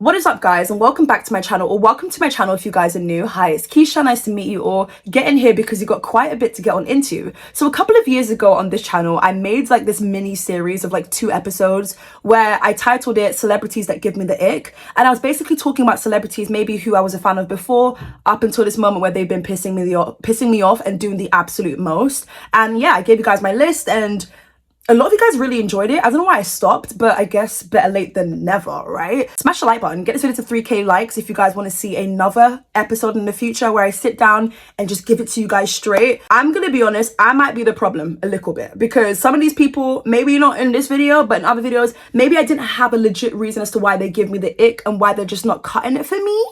What is up, guys, and welcome back to my channel, or welcome to my channel if you guys are new. Hi, it's Keisha, nice to meet you all. Get in here because you got quite a bit to get on into. So a couple of years ago on this channel, I made like this mini series of like 2 episodes where I titled it Celebrities That Give Me the Ick, and I was basically talking about celebrities maybe who I was a fan of before up until this moment where they've been pissing me off and doing the absolute most. And yeah, I gave you guys my list and a lot of you guys really enjoyed it. I don't know why I stopped, but I guess better late than never, right? Smash the like button, get this video to 3K likes if you guys want to see another episode in the future where I sit down and just give it to you guys straight. I'm gonna be honest, I might be the problem a little bit because some of these people, maybe not in this video, but in other videos, maybe I didn't have a legit reason as to why they give me the ick and why they're just not cutting it for me.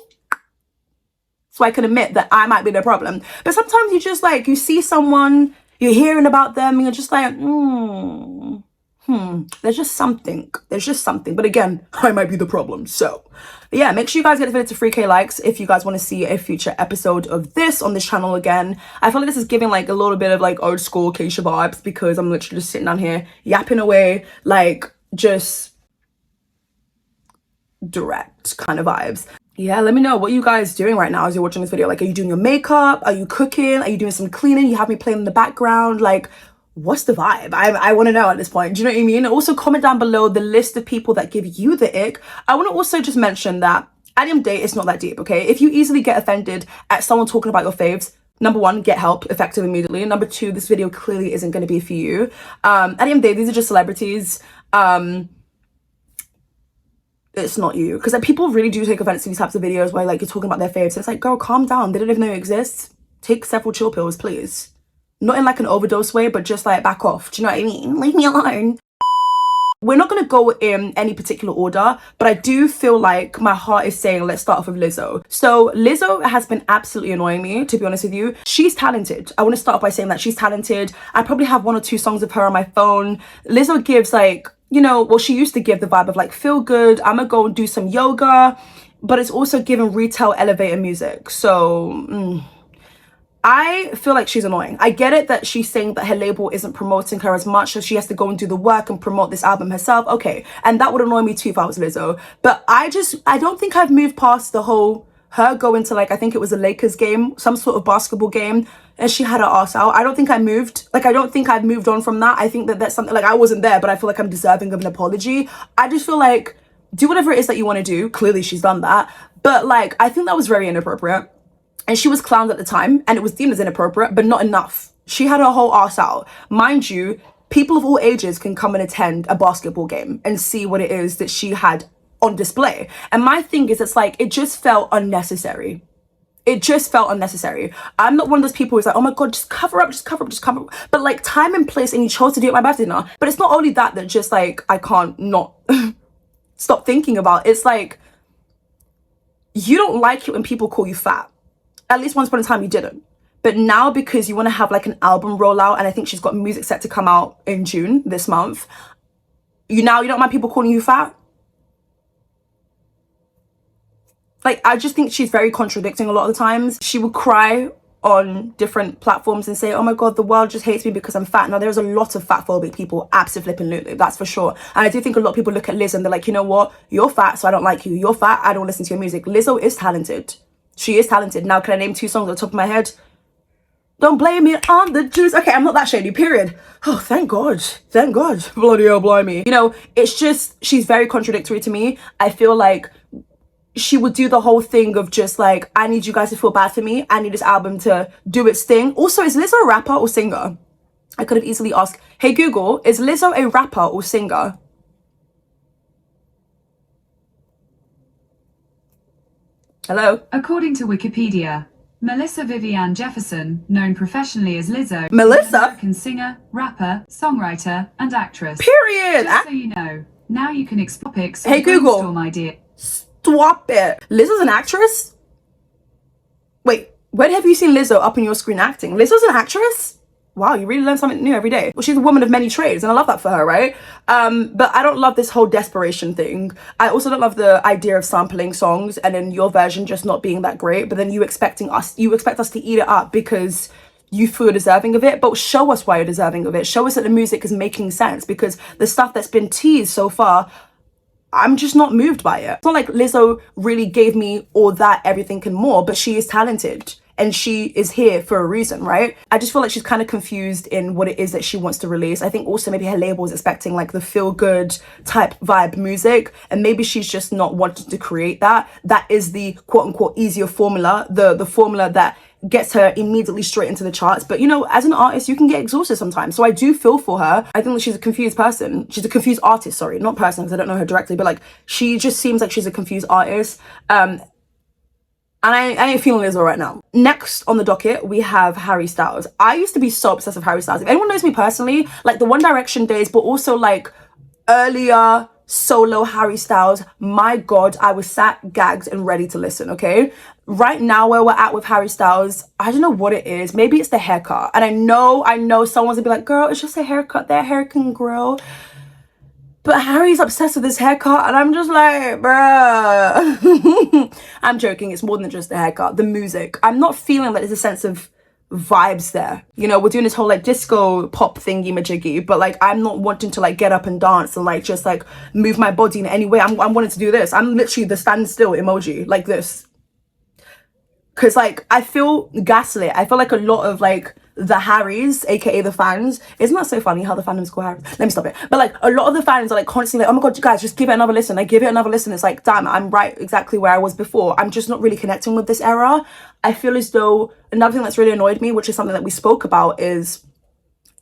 So I can admit that I might be the problem. But sometimes you just like, you see someone, you're hearing about them and you're just like, there's just something. But again, I might be the problem. So yeah, make sure you guys get the video to 3K likes if you guys want to see a future episode of this on this channel again. I feel like this is giving like a little bit of like old school Keisha vibes because I'm literally just sitting down here yapping away, like just direct kind of vibes. Yeah, let me know what you guys doing right now as you're watching this video. Like, are you doing your makeup? Are you cooking? Are you doing some cleaning? You have me playing in the background? Like, what's the vibe? I want to know at this point. Do you know what I mean? Also, comment down below the list of people that give you the ick. I want to also just mention that at the end of the day, it's not that deep, okay? If you easily get offended at someone talking about your faves, number 1, get help effective immediately. Number 2, this video clearly isn't going to be for you. At the end of the day, these are just celebrities. It's not you, because like people really do take offense to these types of videos where like you're talking about their faves. So it's like, girl, calm down. They don't even know you exist. Take several chill pills, please. Not in like an overdose way, but just like back off. Do you know what I mean? Leave me alone. We're not going to go in any particular order, but I do feel like my heart is saying let's start off with Lizzo. So Lizzo has been absolutely annoying me, to be honest with you. She's talented. I want to start off by saying that she's talented. I probably have 1 or 2 songs of her on my phone. Lizzo gives like, you know, well, she used to give the vibe of like feel good, I'm gonna go and do some yoga, but it's also giving retail elevator music. So I feel like she's annoying. I get it that she's saying that her label isn't promoting her as much, so she has to go and do the work and promote this album herself. Okay, and that would annoy me too if I was Lizzo. But I don't think I've moved past the whole her going to like, I think it was a Lakers game, some sort of basketball game, and she had her ass out. I don't think I moved. Like, I don't think I've moved on from that. I think that that's something, like, I wasn't there, but I feel like I'm deserving of an apology. I just feel like, do whatever it is that you want to do. Clearly, she's done that. But, like, I think that was very inappropriate. And she was clowned at the time, and it was deemed as inappropriate, but not enough. She had her whole ass out. Mind you, people of all ages can come and attend a basketball game and see what it is that she had on display. And my thing is, it's like, it just felt unnecessary. It just felt unnecessary. I'm not one of those people who's like, oh my God, just cover up, just cover up, just cover up. But like time and place, and you chose to do it at my birthday dinner. But it's not only that just like, I can't not stop thinking about. It's like, you don't like it when people call you fat. At least once upon a time you didn't. But now because you want to have like an album rollout, and I think she's got music set to come out in June this month, you don't mind people calling you fat? Like, I just think she's very contradicting a lot of the times. She would cry on different platforms and say, oh my God, the world just hates me because I'm fat. Now, there's a lot of fat phobic people, absolutely, that's for sure. And I do think a lot of people look at Liz and they're like, you know what? You're fat, so I don't like you. You're fat, I don't listen to your music. Lizzo is talented. She is talented. Now, can I name 2 songs on the top of my head? Don't blame me on the juice. Okay, I'm not that shady, period. Oh, thank God. Thank God. Bloody hell, blimey. You know, it's just, she's very contradictory to me. I feel like she would do the whole thing of just like, I need you guys to feel bad for me. I need this album to do its thing. Also, is Lizzo a rapper or singer? I could have easily asked, hey Google, is Lizzo a rapper or singer? Hello? According to Wikipedia, Melissa Vivian Jefferson, known professionally as Lizzo, Melissa? is an American singer, rapper, songwriter, and actress. Period. Just so you know, now you can explore pics. Hey Google. Brainstorm idea. Stop it. Lizzo's an actress? Wait, when have you seen Lizzo up on your screen acting? Lizzo's an actress? Wow, you really learn something new every day. Well, she's a woman of many trades, and I love that for her, right? But I don't love this whole desperation thing. I also don't love the idea of sampling songs and then your version just not being that great, but then you expect us to eat it up because you feel deserving of it. But show us why you're deserving of it. Show us that the music is making sense, because the stuff that's been teased so far I'm just not moved by it. It's not like Lizzo really gave me all that, everything and more, but she is talented and she is here for a reason, right? I just feel like she's kind of confused in what it is that she wants to release. I think also maybe her label is expecting like the feel good type vibe music, and maybe she's just not wanting to create that. That is the quote unquote easier formula, the formula that gets her immediately straight into the charts. But you know, as an artist, you can get exhausted sometimes. So I do feel for her. I think that she's a confused person. She's a confused artist, sorry, not person, because I don't know her directly, but like she just seems like she's a confused artist. And I ain't feeling Lizzo right now. Next on the docket, we have Harry Styles. I used to be so obsessed with Harry Styles. If anyone knows me personally, like the One Direction days, but also like earlier solo Harry Styles, my God, I was sat, gagged, and ready to listen, okay? Right now, where we're at with Harry Styles, I don't know what it is. Maybe it's the haircut. And I know someone's gonna be like, girl, it's just a haircut. Their hair can grow. But Harry's obsessed with his haircut, and I'm just like, bruh. I'm joking. It's more than just the haircut. The music. I'm not feeling that there's a sense of vibes there. You know, we're doing this whole like disco pop thingy majiggy, but like I'm not wanting to like get up and dance and like just like move my body in any way. I'm wanting to do this. I'm literally the stand still emoji like this. Cause like I feel gaslit. I feel like a lot of like the Harrys, aka the fans, isn't that so funny how the fandom's called Harry? Let me stop it. But like a lot of the fans are like constantly like, oh my God, you guys, just give it another listen. Like give it another listen. It's like, damn, I'm right exactly where I was before. I'm just not really connecting with this era. I feel as though another thing that's really annoyed me, which is something that we spoke about, is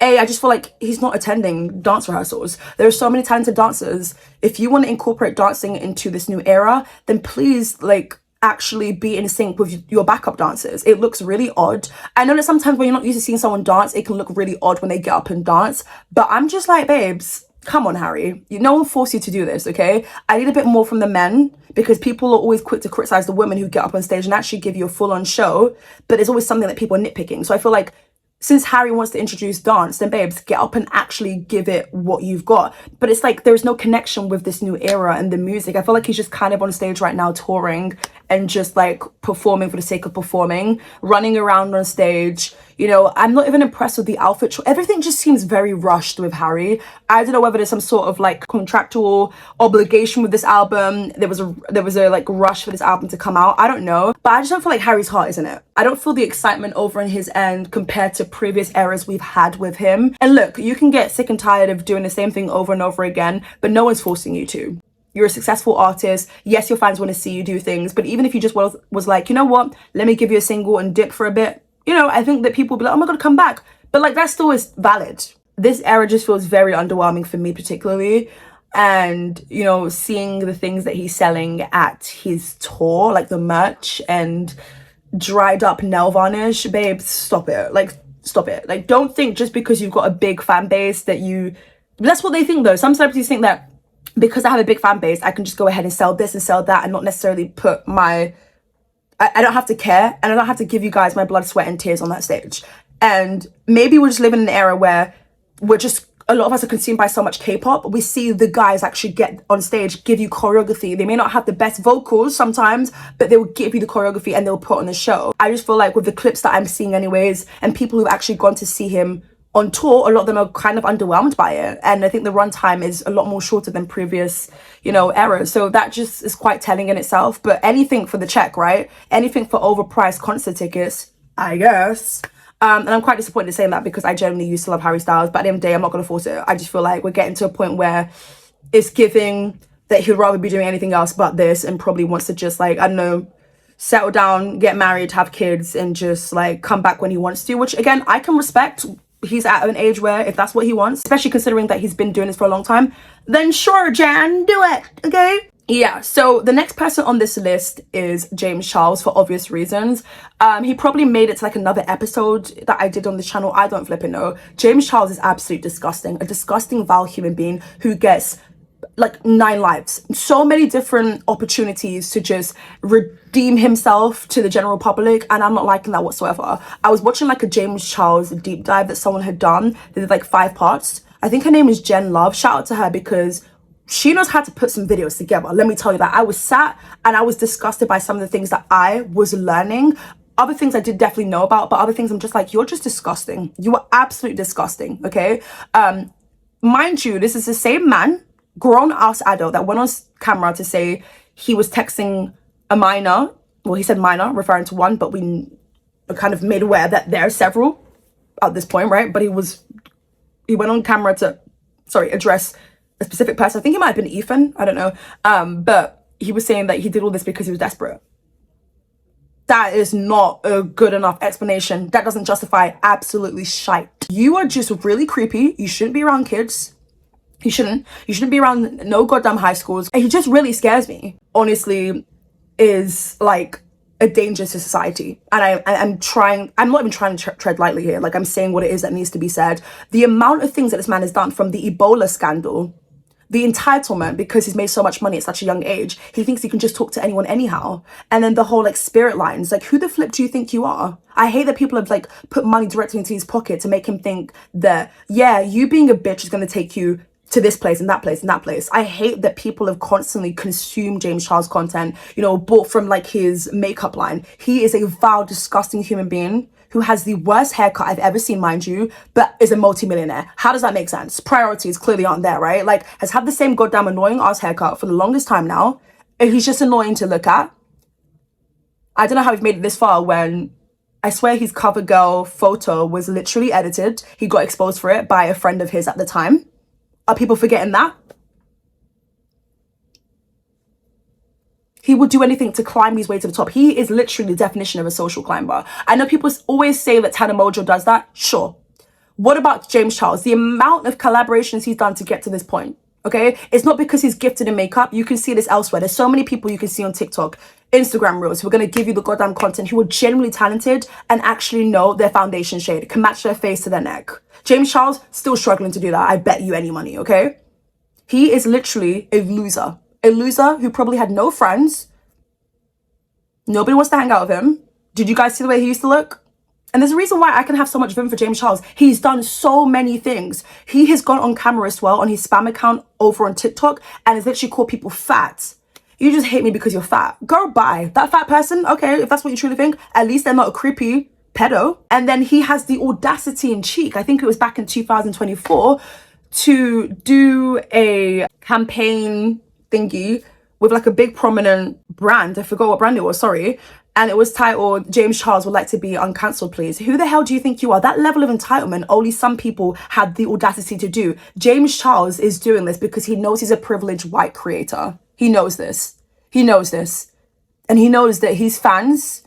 I just feel like he's not attending dance rehearsals. There are so many talented dancers. If you want to incorporate dancing into this new era, then please like actually be in sync with your backup dancers. It looks really odd. I know that sometimes when you're not used to seeing someone dance, it can look really odd when they get up and dance, but I'm just like, babes, come on, Harry. No one forced you to do this, okay? I need a bit more from the men, because people are always quick to criticize the women who get up on stage and actually give you a full-on show, but there's always something that people are nitpicking. So I feel like since Harry wants to introduce dance, then babes, get up and actually give it what you've got. But it's like there's no connection with this new era and the music. I feel like he's just kind of on stage right now touring and just like performing for the sake of performing, running around on stage. You know, I'm not even impressed with the outfit. Everything just seems very rushed with Harry. I don't know whether there's some sort of like contractual obligation with this album. There was a like rush for this album to come out. I don't know, but I just don't feel like Harry's heart is in it. I don't feel the excitement over on his end compared to previous eras we've had with him. And look, you can get sick and tired of doing the same thing over and over again, but no one's forcing you to. You're a successful artist. Yes, your fans want to see you do things, but even if you just was like, you know what, let me give you a single and dip for a bit, you know, I think that people will be like, oh my God, come back. But like, that still is valid. This era just feels very underwhelming for me particularly. And, you know, seeing the things that he's selling at his tour, like the merch and dried up nail varnish, babe, stop it. Like, stop it. Like, don't think just because you've got a big fan base that that's what they think though. Some celebrities think that because I have a big fan base, I can just go ahead and sell this and sell that and not necessarily put I don't have to care, and I don't have to give you guys my blood, sweat, and tears on that stage. And maybe we're just living in an era where a lot of us are consumed by so much K-pop. We see the guys actually get on stage, give you choreography. They may not have the best vocals sometimes, but they will give you the choreography and they'll put on the show. I just feel like with the clips that I'm seeing anyways, and people who've actually gone to see him on tour, a lot of them are kind of underwhelmed by it. And I think the runtime is a lot more shorter than previous, you know, eras. So that just is quite telling in itself. But anything for the check, right? Anything for overpriced concert tickets, I guess. And I'm quite disappointed saying that because I genuinely used to love Harry Styles. But at the end of the day, I'm not going to force it. I just feel like we're getting to a point where it's giving that he'd rather be doing anything else but this, and probably wants to just like, I don't know, settle down, get married, have kids, and just like come back when he wants to, which again, I can respect. He's at an age where if that's what he wants, especially considering that he's been doing this for a long time, then sure, Jan, do it, okay? Yeah, so the next person on this list is James Charles for obvious reasons. He probably made it to like another episode that I did on this channel. I don't flipping know. James Charles is absolutely disgusting. A disgusting, vile human being who gets like 9 lives, so many different opportunities to just redeem himself to the general public, and I'm not liking that whatsoever. I was watching like a James Charles deep dive that someone had done. They did like 5 parts. I think her name is Jen Love. Shout out to her because she knows how to put some videos together. Let me tell you that. I was sat and I was disgusted by some of the things that I was learning. Other things I did definitely know about, but other things I'm just like, you're just disgusting. You are absolutely disgusting, okay? Mind you, this is the same man grown-ass adult that went on camera to say he was texting a minor. Well, he said minor, referring to one, but we are kind of made aware that there are several at this point, right? But he went on camera to, address a specific person. I think it might have been Ethan. I don't know. But he was saying that he did all this because he was desperate. That is not a good enough explanation. That doesn't justify absolutely shite. You are just really creepy. You shouldn't be around kids. You shouldn't be around no goddamn high schools. And he just really scares me. Honestly, is like a danger to society. And I'm not even trying to tread lightly here. Like, I'm saying what it is that needs to be said. The amount of things that this man has done, from the Ebola scandal, the entitlement because he's made so much money at such a young age, he thinks he can just talk to anyone anyhow. And then the whole like spirit lines, like, who the flip do you think you are? I hate that people have like put money directly into his pocket to make him think that, yeah, you being a bitch is going to take you to this place and that place and that place. I hate that people have constantly consumed James Charles content, you know, bought from like his makeup line. He is a vile, disgusting human being who has the worst haircut I've ever seen, mind you, but is a multi-millionaire. How does that make sense? Priorities clearly aren't there, right? Like, has had the same goddamn annoying ass haircut for the longest time now. And he's just annoying to look at. I don't know how he's made it this far when I swear his cover girl photo was literally edited. He got exposed for it by a friend of his at the time. Are people forgetting that? He would do anything to climb his way to the top. He is literally the definition of a social climber. I know people always say that Tana Mojo does that. Sure. What about James Charles? The amount of collaborations he's done to get to this point. Okay? It's not because he's gifted in makeup. You can see this elsewhere. There's so many people you can see on TikTok, Instagram Reels, who are going to give you the goddamn content, who are genuinely talented and actually know their foundation shade, can match their face to their neck. James Charles, still struggling to do that. I bet you any money, okay? He is literally a loser. A loser who probably had no friends. Nobody wants to hang out with him. Did you guys see the way he used to look? And there's a reason why I can have so much vim for James Charles. He's done so many things. He has gone on camera as well on his spam account over on TikTok and has literally called people fat. You just hate me because you're fat. Girl, bye. That fat person, okay, if that's what you truly think, at least they're not a creepy pedo. And then he has the audacity and cheek, I think it was back in 2024, to do a campaign thingy with like a big prominent brand. I forgot what brand it was, sorry. And it was titled, James Charles would like to be uncancelled, please. Who the hell do you think you are? That level of entitlement, only some people had the audacity to do. James Charles is doing this because he knows he's a privileged white creator. He knows this. He knows this. And he knows that his fans,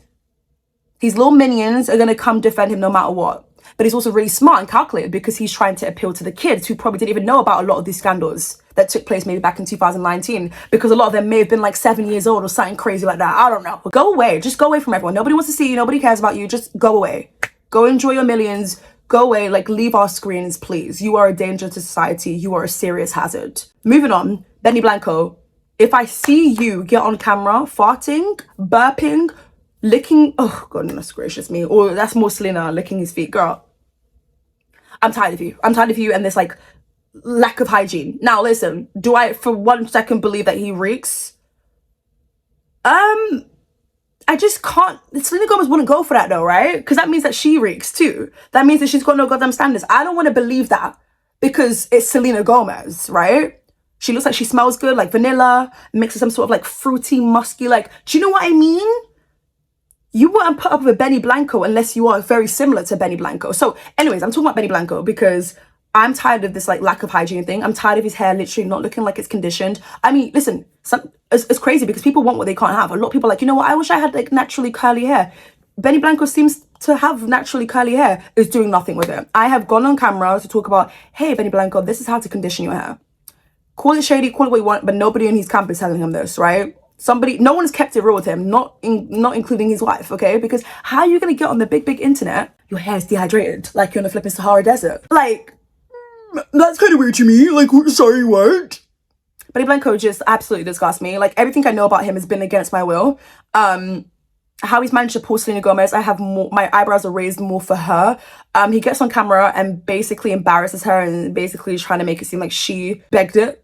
his little minions, are going to come defend him no matter what. But he's also really smart and calculated because he's trying to appeal to the kids who probably didn't even know about a lot of these scandals that took place maybe back in 2019, because a lot of them may have been like 7 years old or something crazy like that. I don't know. But go away. Just go away from everyone. Nobody wants to see you. Nobody cares about you. Just go away. Go enjoy your millions. Go away. Like, leave our screens, please. You are a danger to society. You are a serious hazard. Moving on. Benny Blanco. If I see you get on camera farting, burping, licking, oh goodness gracious me, or that's more Selena licking his feet, girl, I'm tired of you. I'm tired of you and this like lack of hygiene. Now listen, do I for 1 second believe that he reeks? I just can't. Selena Gomez wouldn't go for that though, right? Because that means that she reeks too. That means that she's got no goddamn standards. I don't want to believe that because it's Selena Gomez, right? She looks like she smells good, like vanilla, mixed with some sort of like fruity, musky, like, do you know what I mean? You wouldn't put up with Benny Blanco unless you are very similar to Benny Blanco. So anyways, I'm talking about Benny Blanco because I'm tired of this like lack of hygiene thing. I'm tired of his hair literally not looking like it's conditioned. I mean, listen, it's crazy because people want what they can't have. A lot of people are like, you know what, I wish I had like naturally curly hair. Benny Blanco seems to have naturally curly hair, is doing nothing with it. I have gone on camera to talk about, hey, Benny Blanco, this is how to condition your hair. Call it shady, call it what you want, but nobody in his camp is telling him this, right? No one's kept it real with him, not including his wife, okay? Because how are you going to get on the big internet? Your hair is dehydrated, like you're in the flipping Sahara Desert. Like, that's kind of weird to me. Like, sorry, what? Benny Blanco just absolutely disgusts me. Like, everything I know about him has been against my will. How he's managed to pull Selena Gomez, I have more, my eyebrows are raised more for her. He gets on camera and basically embarrasses her and basically trying to make it seem like she begged it,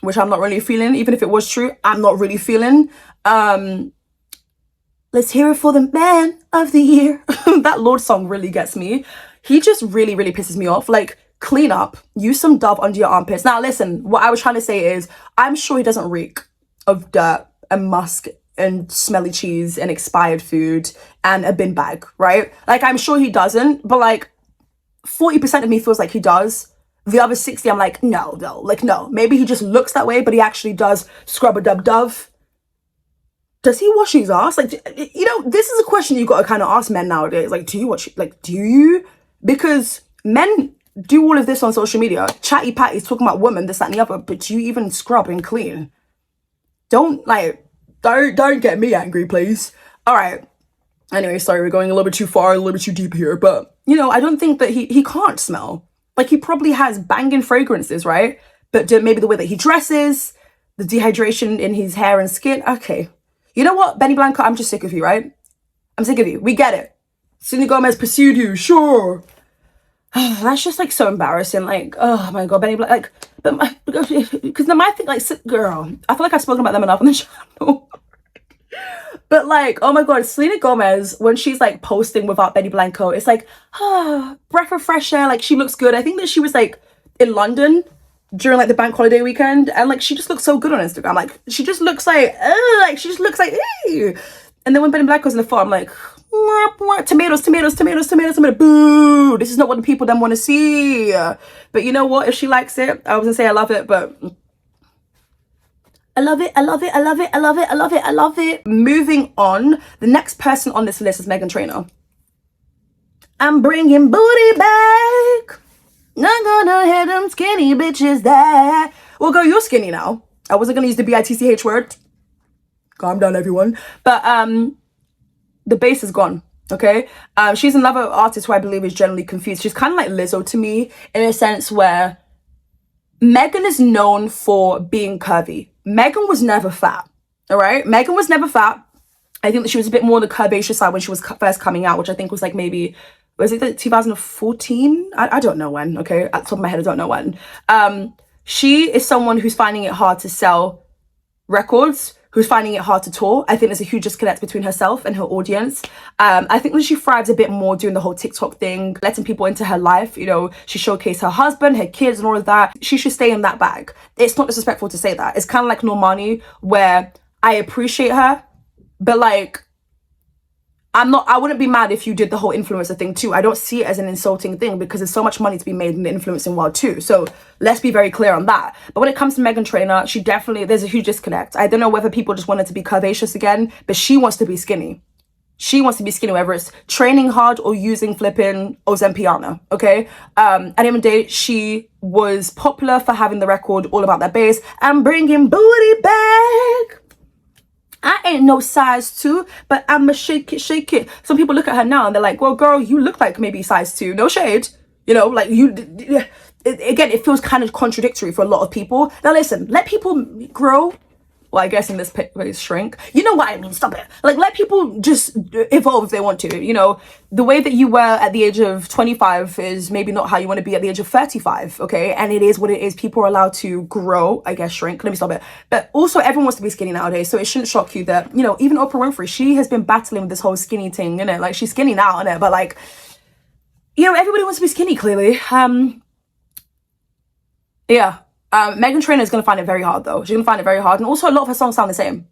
which I'm not really feeling. Even if it was true, I'm not really feeling. Let's hear it for the man of the year. That Lord song really gets me. He just really pisses me off. Like, clean up, use some Dove under your armpits. Now listen, what I was trying to say is, I'm sure he doesn't reek of dirt and musk and smelly cheese and expired food and a bin bag, right? Like, I'm sure he doesn't, but like 40% of me feels like he does. The other 60, I'm like, no. Maybe he just looks that way, but he actually does scrub a Dove. Does he wash his ass? Like, you know, this is a question you got to kind of ask men nowadays. Like, do you? Because men do all of this on social media. Chatty patties talking about women, this, that, and the other. But do you even scrub and clean? Don't get me angry, please. All right. Anyway, sorry, we're going a little bit too far, a little bit too deep here. But, you know, I don't think that he can't smell. Like, he probably has banging fragrances, right? But maybe the way that he dresses, the dehydration in his hair and skin. Okay. You know what, Benny Blanco, I'm just sick of you, right? I'm sick of you. We get it. Selena Gomez pursued you, sure. That's just like so embarrassing. Like, oh my God, Benny Blanco. Like, because my thing, like, girl, I feel like I've spoken about them enough on the channel. But like, oh my God, Selena Gomez, when she's like posting without Benny Blanco, it's like, breath of fresh air. Like, she looks good. I think that she was like in London during like the bank holiday weekend, and like she just looks so good on Instagram. Like, she just looks like, ew. And then when Benny Blanco's in the photo, I'm like, tomatoes, boo, this is not what the people then want to see. But you know what, if she likes it, I was gonna say I love it, but I love it. Moving on, the next person on this list is Meghan Trainor. I'm bringing booty back. Not gonna hit them skinny bitches there. Well, girl, you're skinny now. I wasn't gonna use the BITCH word. Calm down, everyone. But the base is gone, okay? She's another artist who I believe is generally confused. She's kind of like Lizzo to me, in a sense where Meghan is known for being curvy. Meghan was never fat, all right? Meghan was never fat. I think that she was a bit more on the curvaceous side when she was first coming out, which I think was like maybe, was it like 2014? I don't know when, okay? At the top of my head, I don't know when. She is someone who's finding it hard to sell records, who's finding it hard to tour. I think there's a huge disconnect between herself and her audience. I think that she thrives a bit more doing the whole TikTok thing, letting people into her life. You know, she showcased her husband, her kids, and all of that. She should stay in that bag. It's not disrespectful to say that. It's kind of like Normani, where I appreciate her, but like, I wouldn't be mad if you did the whole influencer thing too. I don't see it as an insulting thing because there's so much money to be made in the influencing world too. So let's be very clear on that. But when it comes to Meghan Trainor, there's a huge disconnect. I don't know whether people just wanted to be curvaceous again, but she wants to be skinny. She wants to be skinny, whether it's training hard or using flipping Ozempiana, okay? At the end of the day, she was popular for having the record All About That Bass and bringing booty back. I ain't no size 2, but I'ma shake it. Some people look at her now and they're like, well, girl, you look like maybe size 2. No shade. You know, like again, it feels kind of contradictory for a lot of people. Now listen, let people grow. Well, I guess in this case, shrink. You know what I mean? Stop it. Like, let people just evolve if they want to. You know, the way that you were at the age of 25 is maybe not how you want to be at the age of 35, okay? And it is what it is. People are allowed to grow, I guess, shrink. Let me stop it. But also, everyone wants to be skinny nowadays, so it shouldn't shock you that, you know, even Oprah Winfrey, she has been battling with this whole skinny thing, innit? Like, she's skinny now, innit? But, like, you know, everybody wants to be skinny, clearly. Yeah. Meghan Trainor is going to find it very hard, though. She's going to find it very hard. And also, a lot of her songs sound the same.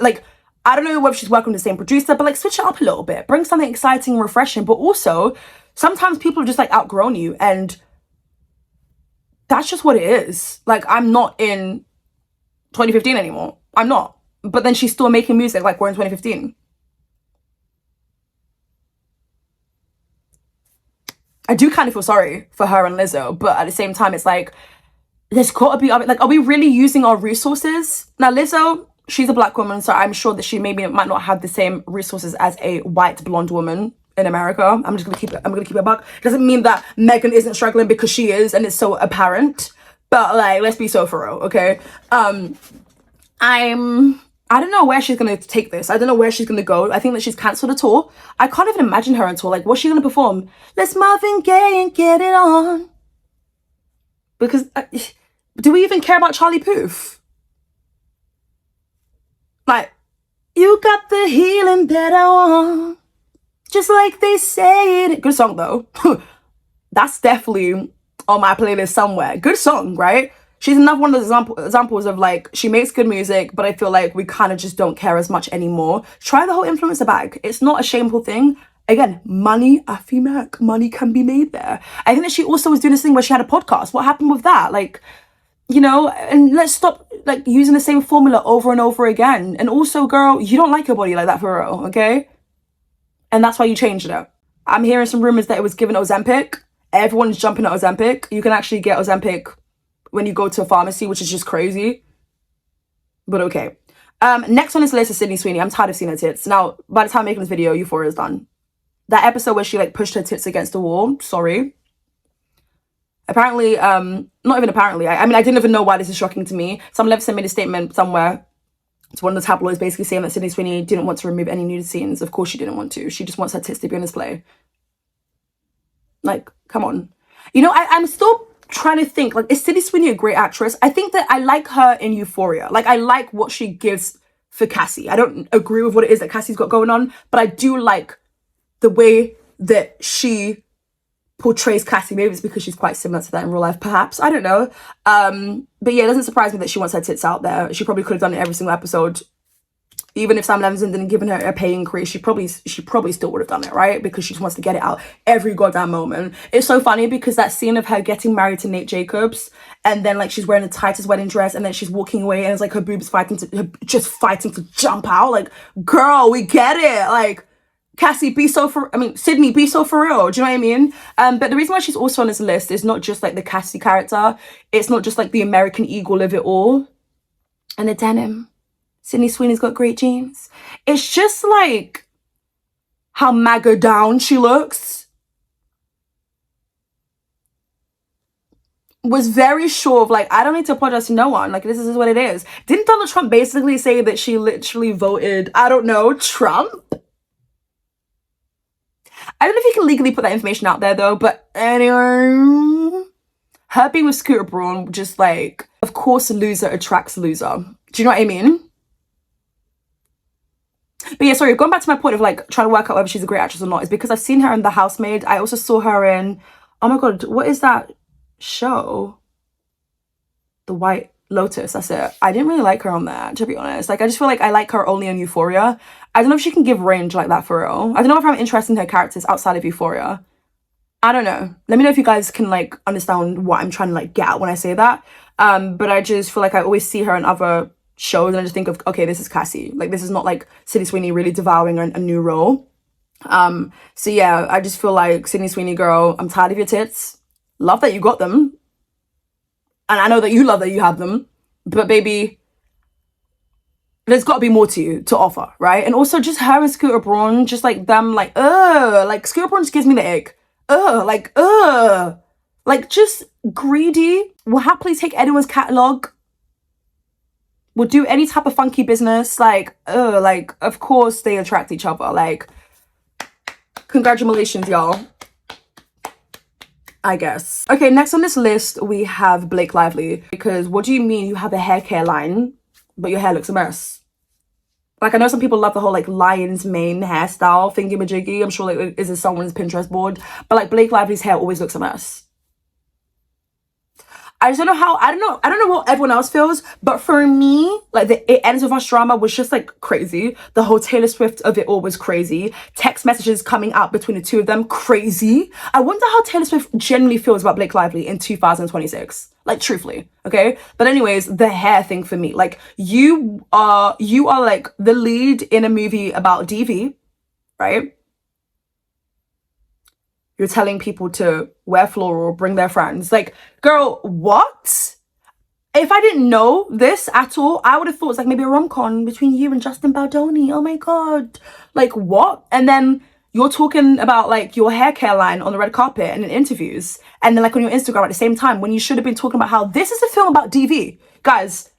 Like, I don't know whether she's working with the same producer, but, like, switch it up a little bit. Bring something exciting and refreshing. But also, sometimes people are just, like, outgrown you. And that's just what it is. Like, I'm not in 2015 anymore. I'm not. But then she's still making music like we're in 2015. I do kind of feel sorry for her and Lizzo. But at the same time, it's like, there's got to be, like, are we really using our resources? Now, Lizzo, she's a black woman, so I'm sure that she might not have the same resources as a white blonde woman in America. I'm gonna keep it back. Doesn't mean that Meghan isn't struggling, because she is, and it's so apparent. But like, let's be so for real, okay? I don't know where she's gonna take this. I don't know where she's gonna go. I think that she's cancelled a tour. I can't even imagine her on tour. Like, what's she gonna perform? Let's Marvin Gaye and get it on. Because do we even care about Charlie Puth? Like, you got the healing that I want, just like they say it. Good song though. That's definitely on my playlist somewhere. Good song, right? She's another one of those examples of like, she makes good music, but I feel like we kind of just don't care as much anymore. Try the whole influencer bag. It's not a shameful thing. Again, money, Mac, money can be made there. I think that she also was doing this thing where she had a podcast. What happened with that? Like, you know, and let's stop like using the same formula over and over again. And also, girl, you don't like your body like that for real, okay? And that's why you changed it. I'm hearing some rumors that it was given Ozempic. Everyone's jumping at Ozempic. You can actually get Ozempic when you go to a pharmacy, which is just crazy. But okay. Next on this list is Sydney Sweeney. I'm tired of seeing her tits. Now, by the time I'm making this video, Euphoria is done. That episode where she like pushed her tits against the wall, sorry. Apparently, not even apparently, I mean, I didn't even know why this is shocking to me. Some Levison made a statement somewhere to one of the tabloids basically saying that Sydney Sweeney didn't want to remove any nudity scenes. Of course she didn't want to. She just wants her tits to be on display. Like, come on. You know, I'm still trying to think, like, is Sydney Sweeney a great actress? I think that I like her in Euphoria. Like, I like what she gives for Cassie. I don't agree with what it is that Cassie's got going on, but I do like the way that she portrays Cassie. Maybe it's because she's quite similar to that in real life, perhaps. I don't know. But yeah, it doesn't surprise me that she wants her tits out there. She probably could have done it every single episode. Even if Sam Levinson didn't give her a pay increase, she probably still would have done it, right? Because she just wants to get it out every goddamn moment. It's so funny because that scene of her getting married to Nate Jacobs and then like she's wearing the tightest wedding dress and then she's walking away and it's like her boobs fighting to jump out. Like, girl, we get it. Like, Sydney, be so for real. Do you know what I mean? But the reason why she's also on this list is not just like the Cassie character. It's not just like the American eagle of it all. And the denim. Sydney Sweeney's got great jeans. It's just like how MAGA down she looks. Was very sure of like, I don't need to apologize to no one. Like, this is what it is. Didn't Donald Trump basically say that she literally voted, I don't know, Trump? I don't know if you can legally put that information out there though, but anyway, her being with Scooter Braun, just like, of course, a loser attracts loser. Do you know what I mean? But yeah, sorry, going back to my point of like trying to work out whether she's a great actress or not, is because I've seen her in The Housemaid. I also saw her in, oh my God, what is that show? The White Lotus, that's it. I didn't really like her on that, to be honest. Like, I just feel like I like her only on Euphoria. I don't know if she can give range like that for real. I don't know if I'm interested in her characters outside of Euphoria. I don't know. Let me know if you guys can like understand what I'm trying to like get at when I say that. But I just feel like I always see her in other shows and I just think of, okay, this is Cassie. Like, this is not like Sydney Sweeney really devouring a new role. So yeah, I just feel like Sydney Sweeney, girl, I'm tired of your tits. Love that you got them. And I know that you love that you have them. But baby, there's got to be more to you to offer, right? And also just her and Scooter Braun, just like them, like, like Scooter Braun just gives me the ick. Like just greedy. Will happily take anyone's catalog. Will do any type of funky business. Like, of course they attract each other. Like, congratulations, y'all. I guess. Okay, next on this list, we have Blake Lively. Because what do you mean you have a hair care line, but your hair looks a mess? Like, I know some people love the whole, like, lion's mane hairstyle, thingy-majiggy. I'm sure, like, is someone's Pinterest board. But, like, Blake Lively's hair always looks a mess. I just don't know how, I don't know what everyone else feels, but for me, like, the It Ends With Us drama was just, like, crazy. The whole Taylor Swift of it all was crazy. Text messages coming out between the two of them, crazy. I wonder how Taylor Swift genuinely feels about Blake Lively in 2026. Like, truthfully, okay? But anyways, the hair thing for me, like, you are like, the lead in a movie about DV, right? You're telling people to wear floral, bring their friends. Like, girl, what? If I didn't know this at all, I would have thought it's like maybe a rom-com between you and Justin Baldoni. Oh my God. Like, what? And then you're talking about like your hair care line on the red carpet and in interviews. And then like on your Instagram at the same time when you should have been talking about how this is a film about DV. Guys,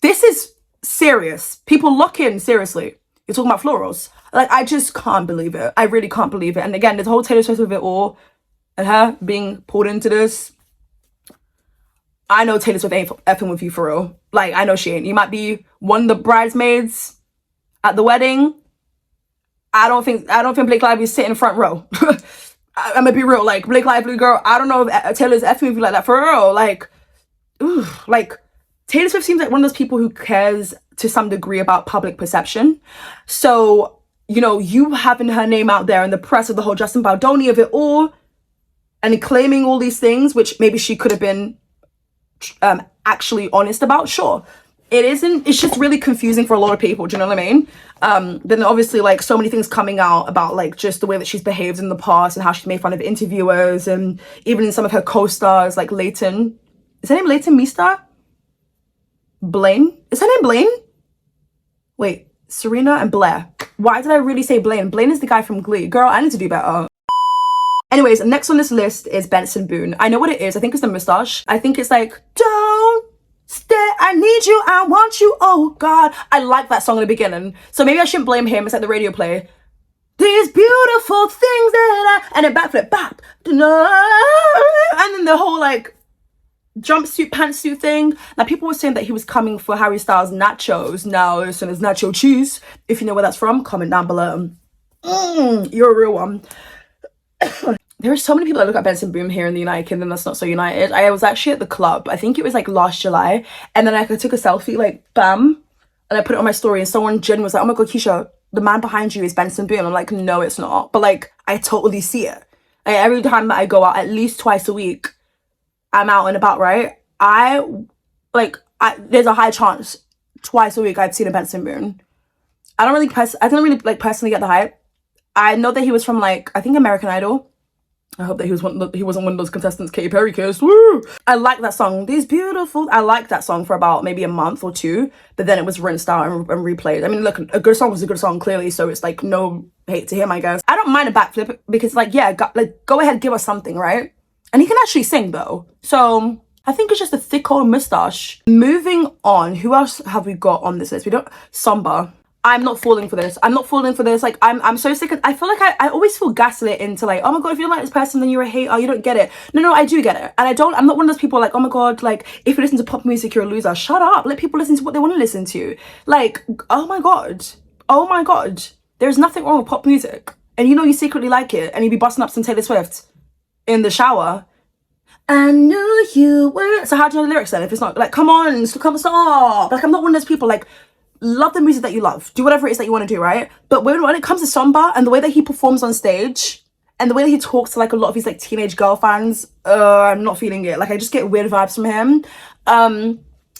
this is serious. People lock in, seriously. You're talking about florals. Like, I just can't believe it. I really can't believe it. And again, the whole Taylor Swift of it all and her being pulled into this. I know Taylor Swift ain't effing with you for real. Like, I know she ain't. You might be one of the bridesmaids at the wedding. I don't think Blake Lively's sitting front row. I'm gonna be real, like, Blake Lively, girl, I don't know if Taylor's effing with you like that, for real. Like, ooh, like, Taylor Swift seems like one of those people who cares to some degree about public perception. So, you know, you having her name out there in the press of the whole Justin Baldoni of it all, and claiming all these things, which maybe she could have been actually honest about, sure. It isn't, it's just really confusing for a lot of people, do you know what I mean? Then obviously, like, so many things coming out about, like, just the way that she's behaved in the past and how she's made fun of interviewers, and even in some of her co-stars, like Leighton. Is her name Leighton Meester? Blaine? Is her name Blaine? Wait, Serena and Blair. Why did I really say Blaine? Blaine is the guy from Glee. Girl, I need to do better. Anyways, next on this list is Benson Boone. I know what it is. I think it's the moustache. I think it's like, don't stay, I need you, I want you, oh God. I like that song in the beginning. So maybe I shouldn't blame him. It's like the radio play. These beautiful things that I... And then backflip, bap. And then the whole like jumpsuit, pantsuit thing. Now people were saying that he was coming for Harry Styles' nachos. Now as soon as nacho cheese. If you know where that's from, comment down below. You're a real one. There are so many people that look at Benson Boone here in the United Kingdom that's not so united. I was actually at the club, I think it was like last July, and then I took a selfie, like, bam, and I put it on my story, and someone Jen was like, oh my God, Keisha, the man behind you is Benson Boone. I'm like, no, it's not. But like, I totally see it. Like, every time that I go out, at least twice a week, I'm out and about, right? There's a high chance twice a week I've seen a Benson Boone. I don't really personally get the hype. I know that he was from, like, I think American Idol. I hope that he wasn't one of those contestants Katy Perry kissed. Woo! I like that song. These beautiful... I liked that song for about maybe a month or two, but then it was rinsed out and replayed. I mean, look, a good song was a good song, clearly, so it's like no hate to him, I guess. I don't mind a backflip because, like, yeah, go ahead, give us something, right? And he can actually sing, though. So I think it's just a thick old moustache. Moving on, who else have we got on this list? We don't... Sombra. I'm not falling for this. I'm not falling for this. Like, I'm so sick of... I feel like I always feel gaslit into, like, oh my God, if you don't like this person, then you're a hater. You don't get it. No, I do get it. And I'm not one of those people like, oh my God, like, if you listen to pop music, you're a loser. Shut up. Let people listen to what they want to listen to. Like, oh my God. Oh my God. There's nothing wrong with pop music. And you know you secretly like it. And you be busting up some Taylor Swift in the shower. I knew you were... So how do you know the lyrics then? If it's not, like, come on, stop. Like, I'm not one of those people, like... Love the music that you love. Do whatever it is that you want to do, right? But when it comes to Sombra and the way that he performs on stage and the way that he talks to, like, a lot of his, like, teenage girl fans, I'm not feeling it. Like, I just get weird vibes from him.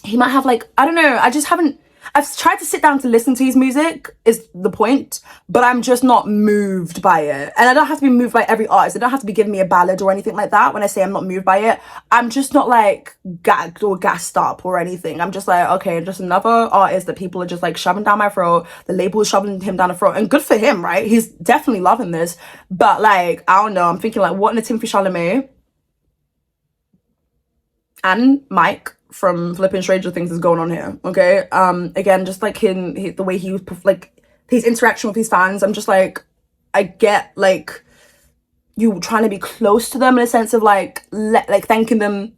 He might have, like, I don't know. I just haven't... I've tried to sit down to listen to his music, is the point, but I'm just not moved by it. And I don't have to be moved by every artist. I don't have to be giving me a ballad or anything like that when I say I'm not moved by it. I'm just not, like, gagged or gassed up or anything. I'm just like, okay, just another artist that people are just, like, shoving down my throat. The label is shoving him down the throat. And good for him, right? He's definitely loving this. But, like, I don't know. I'm thinking, like, what in the Timothy Chalamet and Mike from flipping Stranger Things is going on here, okay? Again, just like the way he was, like, his interaction with his fans, I'm just like, I get, like, you trying to be close to them in a sense of, like, thanking them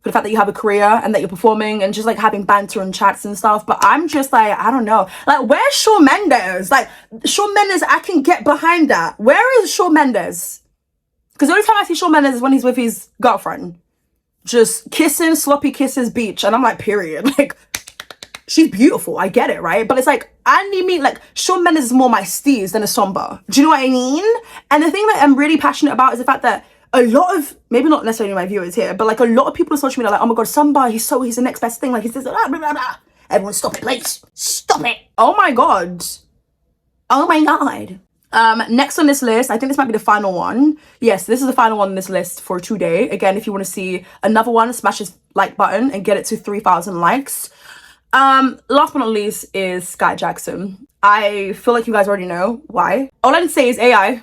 for the fact that you have a career and that you're performing and just, like, having banter and chats and stuff, but I'm just like, I don't know. Like, where's Shawn Mendes? Like, Shawn Mendes, I can get behind that. Where is Shawn Mendes? Because the only time I see Shawn Mendes is when he's with his girlfriend. Just kissing, sloppy kisses, beach. And I'm like, period. Like, she's beautiful. I get it, right? But it's like, I need me, like, Shawn Mendes is more my steez than a Sombra. Do you know what I mean? And the thing that I'm really passionate about is the fact that a lot of, maybe not necessarily my viewers here, but like a lot of people on social media are like, oh my God, Sombra, he's the next best thing. Like, he's this, blah, blah, blah, blah. Everyone stop it, please. Stop it. Oh my God. Oh my God. Next on this list, I think this might be the final one. Yes, this is the final one on this list for today. Again, if you want to see another one, smash this like button and get it to 3,000 likes. Last but not least is Skai Jackson. I feel like you guys already know why. All I can say is AI.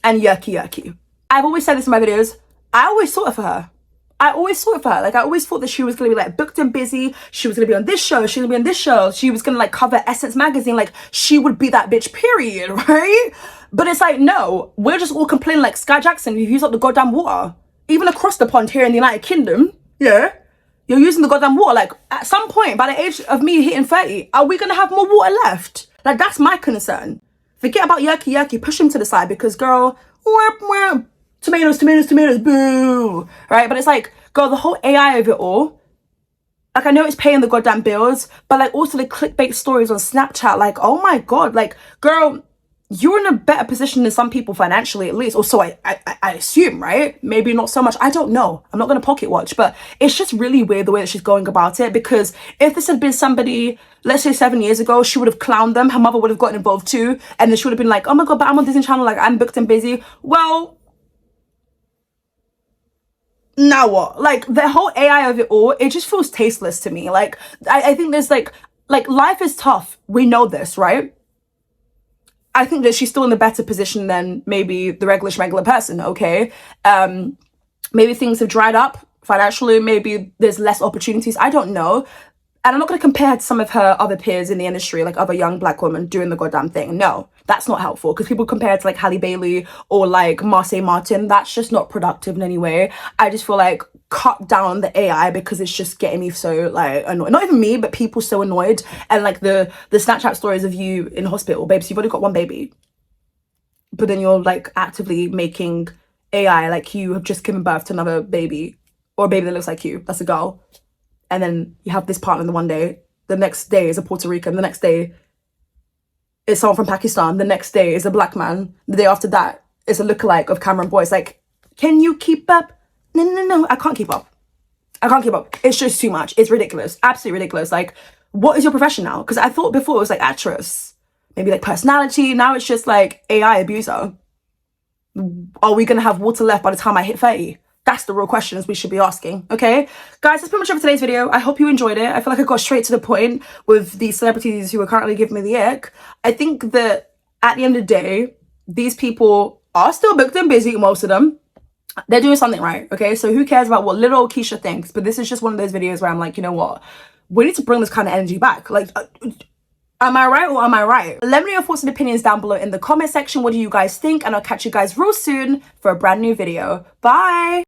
And yucky. I've always said this in my videos. I always saw it for her. Like, I always thought that she was going to be, like, booked and busy. She was going to be on this show. She was going to be on this show. She was going to, like, cover Essence magazine. Like, she would be that bitch, period, right? But it's like, no. We're just all complaining, like, Skai Jackson, you use up the goddamn water. Even across the pond here in the United Kingdom, yeah, you're using the goddamn water. Like, at some point, by the age of me hitting 30, are we going to have more water left? Like, that's my concern. Forget about yucky, push him to the side because, girl, tomatoes, boo, right? But it's like, girl, the whole AI of it all, like, I know it's paying the goddamn bills, but like also the clickbait stories on Snapchat, like, oh my God, like, girl, you're in a better position than some people financially, at least, or so I assume, right? Maybe not so much, I don't know, I'm not gonna pocket watch, but it's just really weird the way that she's going about it, because if this had been somebody, let's say 7 years ago, she would have clowned them, her mother would have gotten involved too, and then she would have been like, oh my God, but I'm on Disney Channel, like, I'm booked and busy. Well, now what? Like, the whole AI of it all, it just feels tasteless to me. Like, I think there's like life is tough, we know this, right? I think that she's still in a better position than maybe the regular person, okay? Maybe things have dried up financially, maybe there's less opportunities, I don't know. And I'm not going to compare her to some of her other peers in the industry, like other young black women doing the goddamn thing. No, that's not helpful, because people compare it to like Halle Bailey or like Marseille Martin. That's just not productive in any way. I just feel like cut down the AI, because it's just getting me so like annoyed. Not even me, but people so annoyed. And like the Snapchat stories of you in hospital, babes, you've only got one baby, but then you're like actively making AI like you have just given birth to another baby, or a baby that looks like you, that's a girl. And then you have this partner the one day, the next day is a Puerto Rican, the next day is someone from Pakistan, the next day is a black man, the day after that is a lookalike of Cameron Boyce. Like, can you keep up? No, I can't keep up. It's just too much. It's ridiculous, absolutely ridiculous. Like, what is your profession now? Because I thought before it was like actress, maybe like personality. Now it's just like AI abuser. Are we gonna have water left by the time I hit 30? That's the real questions we should be asking, okay? Guys, that's pretty much it for today's video. I hope you enjoyed it. I feel like I got straight to the point with the celebrities who are currently giving me the ick. I think that at the end of the day, these people are still booked and busy, most of them. They're doing something right, okay? So who cares about what little Keisha thinks? But this is just one of those videos where I'm like, you know what? We need to bring this kind of energy back. Like, am I right or am I right? Let me know your thoughts and opinions down below in the comment section. What do you guys think? And I'll catch you guys real soon for a brand new video. Bye!